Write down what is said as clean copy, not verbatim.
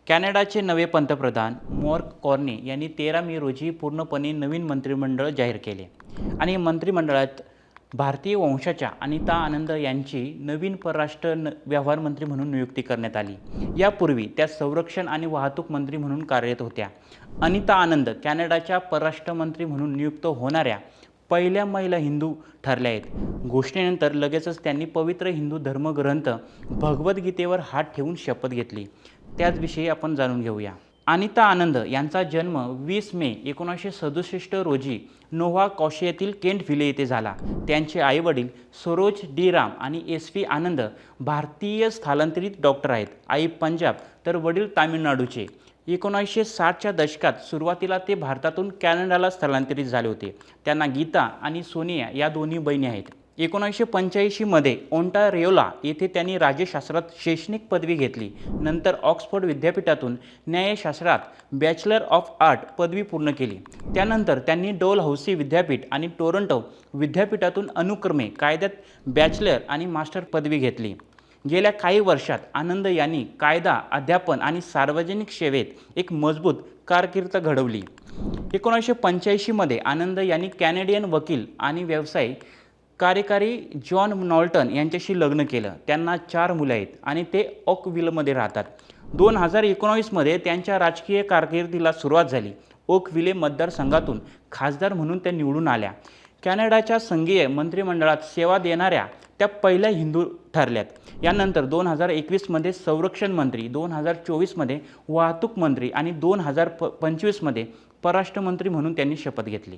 कॅनडाचे नवे पंतप्रधान mark Carney यांनी 13 मे रोजी पूर्णपणे नवीन मंत्रिमंडळ जाहीर केले आणि मंत्रिमंडळात भारतीय वंशाच्या अनिता आनंद यांची नवीन परराष्ट्र व्यवहार मंत्री म्हणून नियुक्ती करण्यात आली। यापूर्वी त्या संरक्षण आणि वाहतूक मंत्री म्हणून कार्यरत होत्या। अनिता आनंद कॅनडाच्या परराष्ट्र मंत्री म्हणून नियुक्त होणाऱ्या पहिल्या महिला हिंदू ठरल्या आहेत। घोषणेनंतर लगेचच त्यांनी पवित्र हिंदू धर्मग्रंथ भगवद्गीतेवर हात ठेवून शपथ घेतली। त्याचविषयी आपण जाणून घेऊया। अनिता आनंद यांचा जन्म 20 मे 1967 रोजी नोव्हा स्कॉशियातील केंटव्हिले येथे झाला। त्यांचे आईवडील सरोज डी राम आणि SV आनंद भारतीय स्थलांतरित डॉक्टर आहेत। आई पंजाब तर वडील तामिळनाडूचे। 1960च्या दशकात सुरुवातीला ते भारतातून कॅनडाला स्थलांतरित झाले होते। त्यांना गीता आणि सोनिया या दोन्ही बहिणी आहेत। 1985 मध्ये ओंटारियोला येथे त्यांनी राज्यशास्त्रात शैक्षणिक पदवी घेतली। नंतर ऑक्सफोर्ड विद्यापीठातून न्यायशास्त्रात बॅचलर ऑफ आर्ट पदवी पूर्ण केली। त्यानंतर त्यांनी डोलहौसी विद्यापीठ आणि टोरंटो विद्यापीठातून अनुक्रमे कायद्यात बॅचलर आणि मास्टर पदवी घेतली। गेल्या काही वर्षात आनंद यांनी कायदा अध्यापन आणि सार्वजनिक सेवेत एक मजबूत कारकीर्द घडवली। 1985 मध्ये आनंद यांनी कॅनेडियन वकील आणि व्यवसाय कार्यकारी जॉन नॉल्टन यांच्याशी लग्न केलं। त्यांना 4 मुले आहेत आणि ते ओकव्हिलमध्ये राहतात। 2019 मध्ये त्यांच्या राजकीय कारकिर्दीला सुरुवात झाली। ओकव्हिले मतदारसंघातून खासदार म्हणून त्या निवडून आल्या। कॅनडाच्या संघीय मंत्रिमंडळात सेवा देणाऱ्या त्या पहिल्या हिंदू ठरल्यात। यानंतर 2021 मध्ये संरक्षण मंत्री, 2024 मध्ये वाहतूक मंत्री आणि 2025 मध्ये परराष्ट्र मंत्री म्हणून त्यांनी शपथ घेतली।